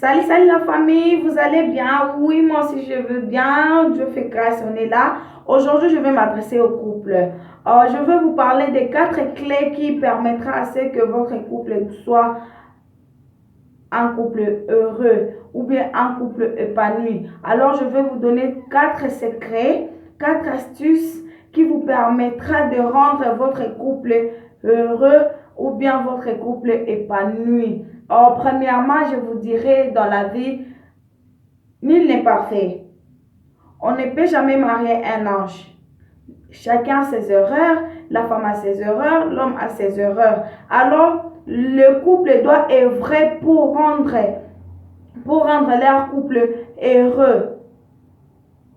Salut, salut la famille, vous allez bien? Oui, moi aussi je veux bien. Dieu fait grâce, on est là. Aujourd'hui, je vais m'adresser au couple. Je vais vous parler des 4 clés qui permettra à ce que votre couple soit un couple heureux ou bien un couple épanoui. Alors, je vais vous donner 4 secrets, 4 astuces qui vous permettra de rendre votre couple heureux ou bien votre couple épanoui. Premièrement, je vous dirai dans la vie, nul n'est parfait. On ne peut jamais marier un ange. Chacun a ses erreurs, la femme a ses erreurs, l'homme a ses erreurs. Alors, le couple doit œuvrer pour rendre leur couple heureux.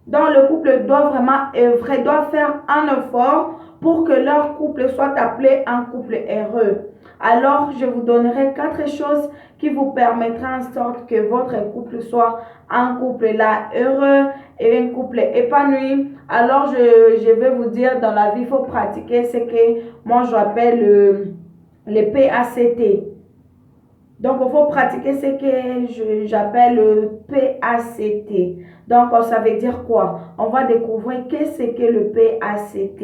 Donc, le couple doit vraiment œuvrer, doit faire un effort pour que leur couple soit appelé un couple heureux. Alors, je vous donnerai 4 choses qui vous permettront en sorte que votre couple soit un couple là heureux et un couple épanoui. Alors, je vais vous dire, dans la vie, il faut pratiquer ce que moi j'appelle le PACT. Donc, il faut pratiquer ce que j'appelle le PACT. Donc, ça veut dire quoi? On va découvrir qu'est-ce que le PACT.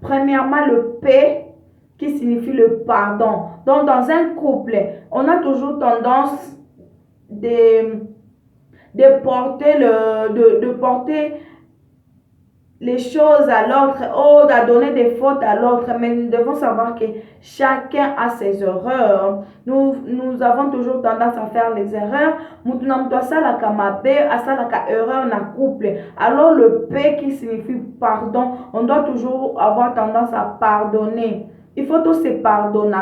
Premièrement, le P qui signifie le pardon. Donc, dans un couple, on a toujours tendance de porter les choses à l'autre, ou à donner des fautes à l'autre, mais nous devons savoir que chacun a ses erreurs. Nous avons toujours tendance à faire les erreurs. Erreur na couple. Alors le P qui signifie pardon, on doit toujours avoir tendance à pardonner. Il faut tous se pardonner.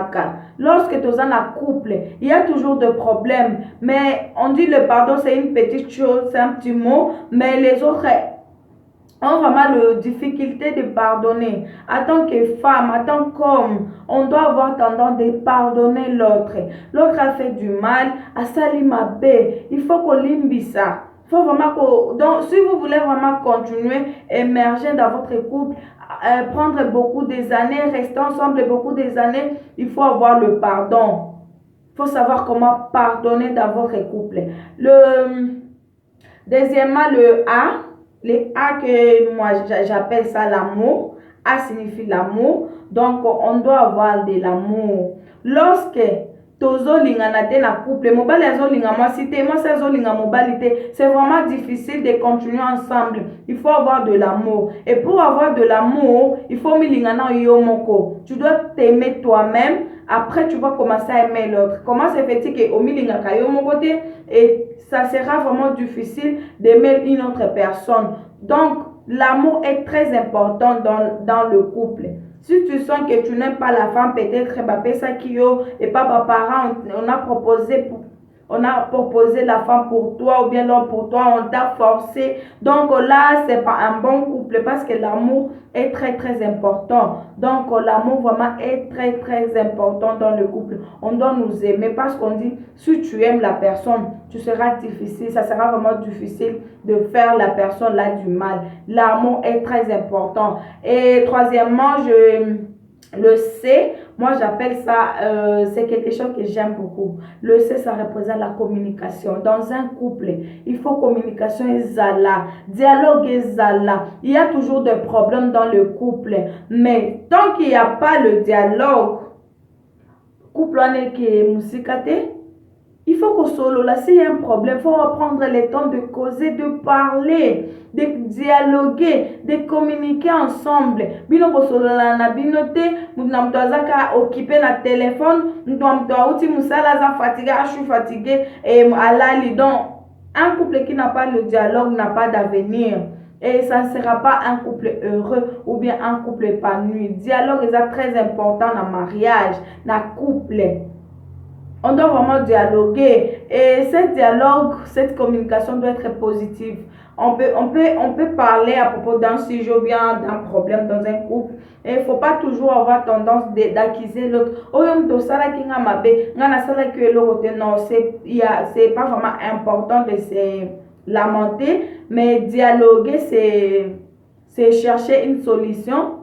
Lorsque tu es dans un couple, il y a toujours des problèmes. Mais on dit le pardon, c'est une petite chose, c'est un petit mot, mais les autres ont vraiment la difficulté de pardonner. En tant que femme, en tant qu'homme, on doit avoir tendance de pardonner l'autre. L'autre a fait du mal, à Salimabe. Il faut qu'on limbe ça. Faut vraiment donc, si vous voulez vraiment continuer, émerger dans votre couple, prendre beaucoup des années, rester ensemble beaucoup des années, il faut avoir le pardon. Il faut savoir comment pardonner dans votre couple. Deuxièmement, le A. Le A que moi j'appelle ça l'amour. A signifie l'amour. Donc on doit avoir de l'amour. Lorsque tozo lingana te na couple, mobali azo linga mwasi te, mwasi azo linga mobali te, c'est vraiment difficile de continuer ensemble. Il faut avoir de l'amour. Et pour avoir de l'amour, il faut milingana yo moko. Tu dois t'aimer toi-même. Après, tu vas commencer à aimer l'autre. Comment se fait-il que au milinga kayo moko te, et ça sera vraiment difficile d'aimer une autre personne. Donc, l'amour est très important dans le couple. Si tu sens que tu n'aimes pas la femme, peut-être ça qui et papa parent, on a proposé la femme pour toi ou bien l'homme pour toi, on t'a forcé. Donc là, c'est pas un bon couple parce que l'amour est très très important. Donc l'amour vraiment est très très important dans le couple. On doit nous aimer parce qu'on dit si tu aimes la personne, tu seras difficile, ça sera vraiment difficile de faire la personne là du mal. L'amour est très important. Et troisièmement, le C, moi j'appelle ça, c'est quelque chose que j'aime beaucoup. Le C, ça représente la communication. Dans un couple, il faut communication et zala, dialogue et zala. Il y a toujours des problèmes dans le couple, mais tant qu'il n'y a pas le dialogue, couple on est que musikate. Il faut que solo là, s'il y a un problème, il faut prendre le temps de causer, de parler, de dialoguer, de communiquer ensemble. Bino ko solo là na binote, mutna mtazaka occupé na téléphone, mtwa uti musala za fatigué, je suis fatigué et alali. Donc un couple qui n'a pas le dialogue n'a pas d'avenir. Et ça ne sera pas un couple heureux ou bien un couple épanoui. Dialogue est très important dans le mariage, dans le couple. On doit vraiment dialoguer et ce dialogue, cette communication doit être positive. On peut parler à propos d'un sujet ou bien d'un problème dans un couple. Et il ne faut pas toujours avoir tendance d'accuser l'autre. Oh, non, c'est pas vraiment important de se lamenter, mais dialoguer, c'est chercher une solution.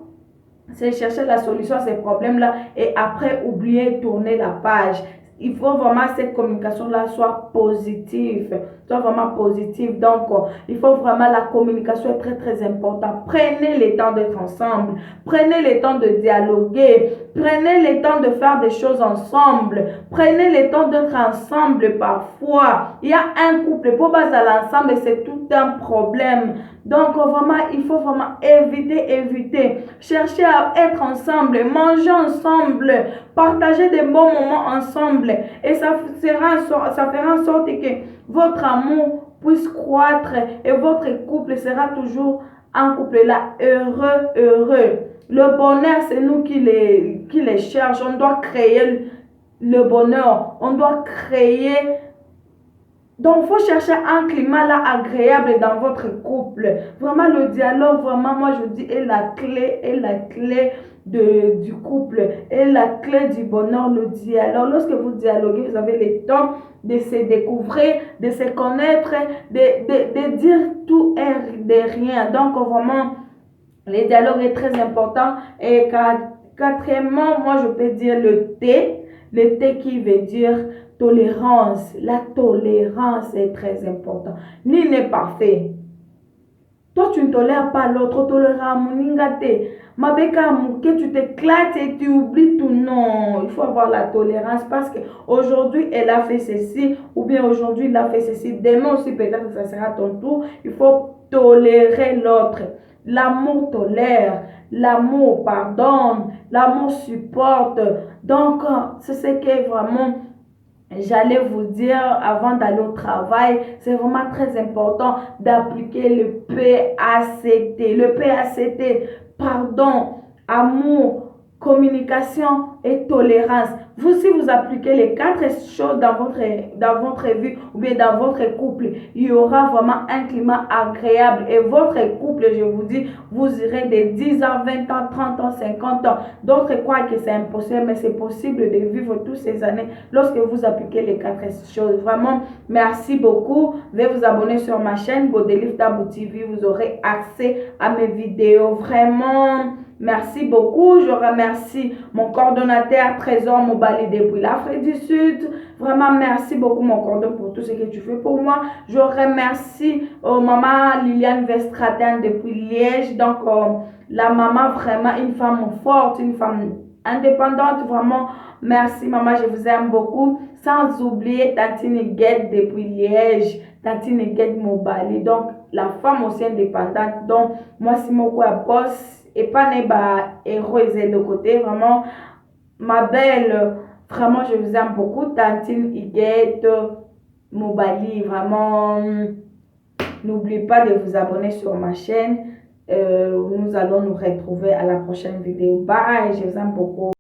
C'est chercher la solution à ces problèmes-là et après oublier, tourner la page. il faut vraiment cette communication-là soit positive. Soit vraiment positive. Donc, il faut vraiment, la communication est très, très importante. Prenez le temps d'être ensemble. Prenez le temps de dialoguer. Prenez le temps de faire des choses ensemble. Prenez le temps d'être ensemble parfois. Il y a un couple, pour baser l'ensemble, c'est tout un problème. Donc, vraiment, il faut vraiment éviter. Chercher à être ensemble, manger ensemble, partager des bons moments ensemble. Et ça fera en sorte que votre amour puisse croître et votre couple sera toujours un couple là heureux. Le bonheur, c'est nous qui les cherchons. On doit créer le bonheur. On doit créer. Donc, il faut chercher un climat là agréable dans votre couple. Vraiment, le dialogue, vraiment, moi, je dis, est la clé du couple, est la clé du bonheur, le dialogue. Lorsque vous dialoguez, vous avez le temps de se découvrir, de se connaître, de dire tout et de rien. Donc, vraiment, le dialogue est très important. Et quatrièmement, moi, je peux dire le T qui veut dire tolérance. La tolérance est très importante. Nul n'est parfait. Toi, tu ne tolères pas l'autre. Tolère moningate. Mabeka que tu t'éclates et tu oublies tout. Non, il faut avoir la tolérance parce qu'aujourd'hui, elle a fait ceci ou bien aujourd'hui, il a fait ceci. Demain aussi, peut-être que ça sera ton tour. Il faut tolérer l'autre. L'amour tolère, l'amour pardonne, l'amour supporte. Donc, c'est ce que vraiment j'allais vous dire avant d'aller au travail. C'est vraiment très important d'appliquer le PACT. Le PACT, pardon, amour, communication et tolérance. Vous, si vous appliquez les 4 choses dans votre vie ou bien dans votre couple, il y aura vraiment un climat agréable. Et votre couple, je vous dis, vous irez de 10 ans, 20 ans, 30 ans, 50 ans. D'autres croient que c'est impossible, mais c'est possible de vivre toutes ces années lorsque vous appliquez les 4 choses. Vraiment, merci beaucoup. Veuillez vous abonner sur ma chaîne Godelif Dabou TV. Vous aurez accès à mes vidéos. Vraiment, merci beaucoup. Je remercie mon coordonnateur Trésor Mobali depuis l'Afrique du Sud. Vraiment, merci beaucoup mon coordonnateur pour tout ce que tu fais pour moi. Je remercie maman Liliane Vestraten depuis Liège. Donc, la maman, vraiment une femme forte, une femme indépendante. Vraiment, merci maman, je vous aime beaucoup. Sans oublier Tantine Guette depuis Liège, Tantine Guette Mobali. Donc, la femme aussi indépendante. Donc, moi, c'est mon boss. Et pas héros de côté, vraiment, ma belle, vraiment, je vous aime beaucoup. Tantine Iguette, Mobali, vraiment, n'oubliez pas de vous abonner sur ma chaîne. Nous allons nous retrouver à la prochaine vidéo. Bye, je vous aime beaucoup.